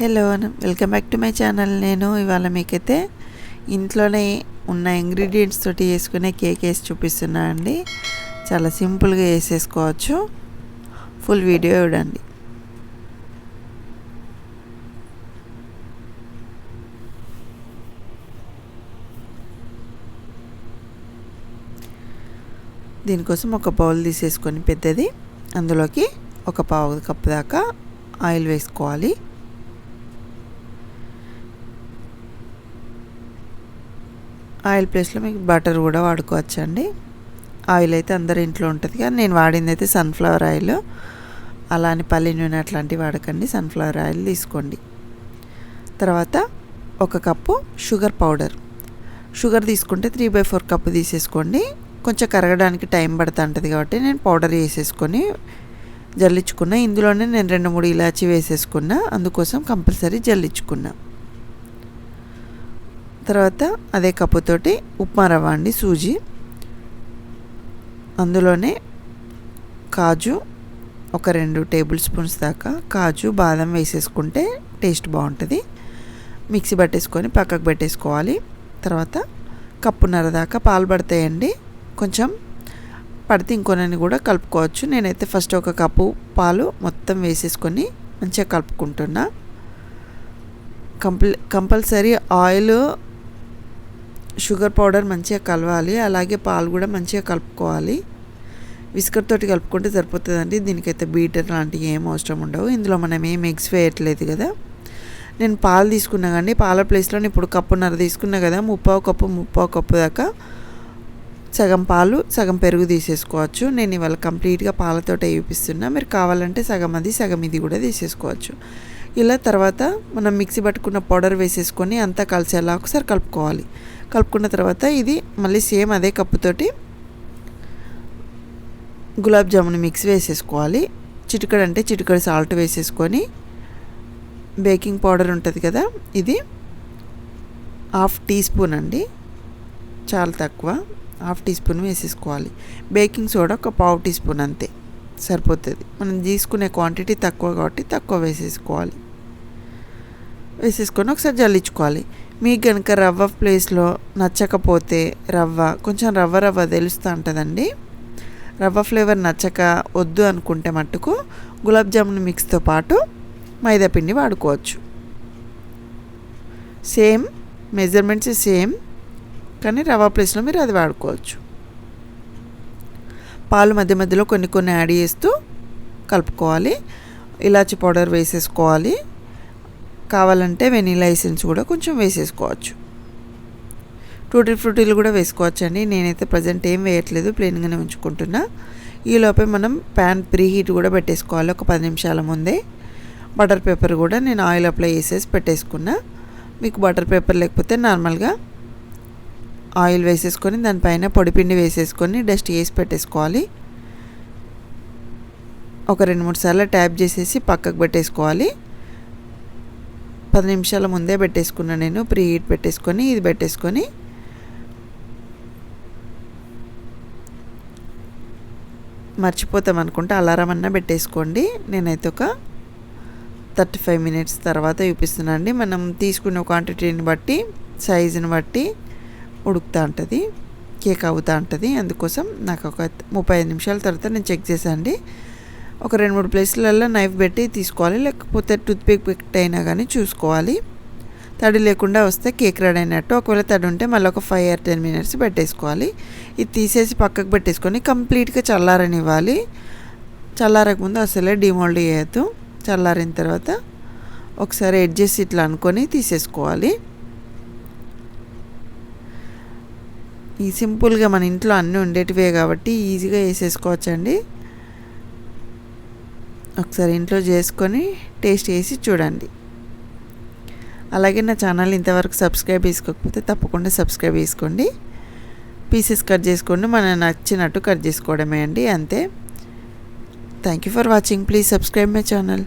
Hello welcome back to my channel. నేను ఇవాళ మీకైతే ఇంట్లోనే ఉన్న ఇంగ్రీడియంట్స్ తోటి వేసుకునే కేక్ వేసి చూపిస్తున్నా అండి. చాలా సింపుల్గా వేసేసుకోవచ్చు. ఫుల్ వీడియో చూడండి. దీనికోసం ఒక బౌల్ తీసేసుకొని పెద్దది, అందులోకి ఒక పావు కప్పు దాకా ఆయిల్ వేసుకోవాలి. ఆయిల్ ప్లేస్లో మీకు బటర్ కూడా వాడుకోవచ్చండి. ఆయిల్ అయితే అందరి ఇంట్లో ఉంటుంది, కానీ నేను వాడింది అయితే సన్ఫ్లవర్ ఆయిల్. అలా అని పల్లి నూనె అట్లాంటివి వాడకండి, సన్ఫ్లవర్ ఆయిల్ తీసుకోండి. తర్వాత ఒక కప్పు షుగర్ పౌడర్. షుగర్ తీసుకుంటే 3/4 కప్పు తీసేసుకోండి. కొంచెం కరగడానికి టైం పడుతూ ఉంటుంది కాబట్టి నేను పౌడర్ వేసేసుకొని జల్లించుకున్నా. ఇందులోనే నేను 2-3 ఇలాచీ వేసేసుకున్నా, అందుకోసం కంపల్సరీ జల్లించుకున్నా. తర్వాత అదే కప్పుతోటి ఉప్మా రవ్వ అండి, సూజీ. అందులోనే కాజు ఒక 2 టేబుల్ స్పూన్స్ దాకా కాజు బాదం వేసేసుకుంటే టేస్ట్ బాగుంటుంది. మిక్సీ పట్టేసుకొని పక్కకు పెట్టేసుకోవాలి. తర్వాత కప్పున్నర దాకా పాలు పడతాయండి. కొంచెం పడితే ఇంకొనని కూడా కలుపుకోవచ్చు. నేనైతే ఫస్ట్ ఒక కప్పు పాలు మొత్తం వేసేసుకొని మంచిగా కలుపుకుంటున్నా. కంపల్సరీ ఆయిల్, షుగర్ పౌడర్ మంచిగా కలవాలి, అలాగే పాలు కూడా మంచిగా కలుపుకోవాలి. విస్కర్ తోటి కలుపుకుంటే సరిపోతుందండి. దీనికైతే బీటర్ లాంటివి ఏం అవసరం ఉండవు. ఇందులో మనం ఏం ఎగ్స్ వేయట్లేదు కదా. నేను పాలు తీసుకున్నా కానీ పాల ప్లేస్లో ఇప్పుడు కప్పున్నర తీసుకున్నా కదా, 3/4 కప్పు దాకా సగం పాలు సగం పెరుగు తీసేసుకోవచ్చు. నేను ఇవాళ కంప్లీట్గా పాలతోటే చూపిస్తున్నా. మీరు కావాలంటే సగం అది సగం ఇది కూడా తీసేసుకోవచ్చు. ఇలా తర్వాత మనం మిక్సీ పట్టుకున్న పౌడర్ వేసేసుకొని అంతా కలిసేలా ఒకసారి కలుపుకోవాలి. కలుపుకున్న తర్వాత ఇది మళ్ళీ సేమ్ అదే కప్పుతోటి గులాబ్ జామున్ మిక్స్ వేసేసుకోవాలి. చిటికెడు సాల్ట్ వేసేసుకొని బేకింగ్ పౌడర్ ఉంటుంది కదా, ఇది 1/2 టీ స్పూన్ అండి, చాలా తక్కువ, 1/2 టీ స్పూన్ వేసేసుకోవాలి. బేకింగ్ సోడా ఒక 1/2 టీ స్పూన్ అంతే సరిపోతుంది. మనం తీసుకునే క్వాంటిటీ తక్కువ కాబట్టి తక్కువ వేసేసుకోవాలి. వేసేసుకొని ఒకసారి జల్లించుకోవాలి. మీకు కనుక రవ్వ ప్లేస్లో నచ్చకపోతే కొంచెం రవ్వ తెలుస్తూ ఉంటుందండి. రవ్వ ఫ్లేవర్ నచ్చక వద్దు అనుకుంటే మట్టుకు గులాబ్ జామున్ మిక్స్తో పాటు మైదా పిండి వాడుకోవచ్చు. సేమ్ మెజర్మెంట్స్ సేమ్, కానీ రవ్వ ప్లేస్లో మీరు అది వాడుకోవచ్చు. పాలు మధ్య మధ్యలో కొన్ని యాడ్ చేస్తూ కలుపుకోవాలి. ఇలాచి పౌడర్ వేసేసుకోవాలి. కావాలంటే వెనీలా ఎసెన్స్ కూడా కొంచెం వేసేసుకోవచ్చు. టూటీ ఫ్రూటీలు కూడా వేసుకోవచ్చు అండి. నేనైతే ప్రజెంట్ ఏం వేయట్లేదు, ప్లెయిన్గానే ఉంచుకుంటున్నా. ఈలోపే మనం ప్యాన్ ప్రీ హీట్ కూడా పెట్టేసుకోవాలి. ఒక 10 నిమిషాల ముందే బటర్ పేపర్ కూడా నేను ఆయిల్ అప్లై చేసేసి పెట్టేసుకున్నా. మీకు బటర్ పేపర్ లేకపోతే నార్మల్గా ఆయిల్ వేసేసుకొని దానిపైన పొడిపిండి వేసేసుకొని డస్ట్ చేసి పెట్టేసుకోవాలి. ఒక 2-3 సార్లు ట్యాప్ చేసేసి పక్కకు పెట్టేసుకోవాలి. 10 నిమిషాల ముందే పెట్టేసుకున్నా నేను, ప్రీ హీట్ పెట్టేసుకొని ఇది పెట్టేసుకొని మర్చిపోతాం అనుకుంటే అలారం అన్నా పెట్టేసుకోండి. నేనైతే ఒక 35 మినిట్స్ తర్వాత చూపిస్తున్నా అండి. మనం తీసుకున్న క్వాంటిటీని బట్టి సైజుని బట్టి ఉడుకుతూ ఉంటుంది, కేక్ అవుతూ ఉంటుంది. అందుకోసం నాకు ఒక 35 నిమిషాల తర్వాత నేను చెక్ చేశాను. ఒక 2-3 ప్లేస్లలో నైఫ్ పెట్టి తీసుకోవాలి, లేకపోతే టూత్పిక్ అయినా కానీ చూసుకోవాలి. తడి లేకుండా వస్తే కేక్ రెడీ అయినట్టు. ఒకవేళ తడి ఉంటే మళ్ళీ ఒక 5 or 10 మినిట్స్ పెట్టేసుకోవాలి. ఇది తీసేసి పక్కకు పెట్టేసుకొని కంప్లీట్గా చల్లారనివ్వాలి. చల్లారకముందు అసలే డిమోల్డ్ చేయొద్దు. చల్లారిన తర్వాత ఒకసారి ఎడ్జెస్ ఇట్లా అనుకొని తీసేసుకోవాలి. ఈ సింపుల్గా మన ఇంట్లో అన్నీ ఉండేటివే కాబట్టి ఈజీగా వేసేసుకోవచ్చండి. ఒకసారి ఇంట్లో చేసుకొని టేస్ట్ చేసి చూడండి. అలాగే నా ఛానల్ ఇంతవరకు సబ్స్క్రైబ్ చేసుకోకపోతే తప్పకుండా సబ్స్క్రైబ్ చేసుకోండి. పీసెస్ కట్ చేసుకోండి, మనకు నచ్చినట్టు కట్ చేసుకోవడమే అండి, అంతే. Thank you for watching. Please subscribe my channel.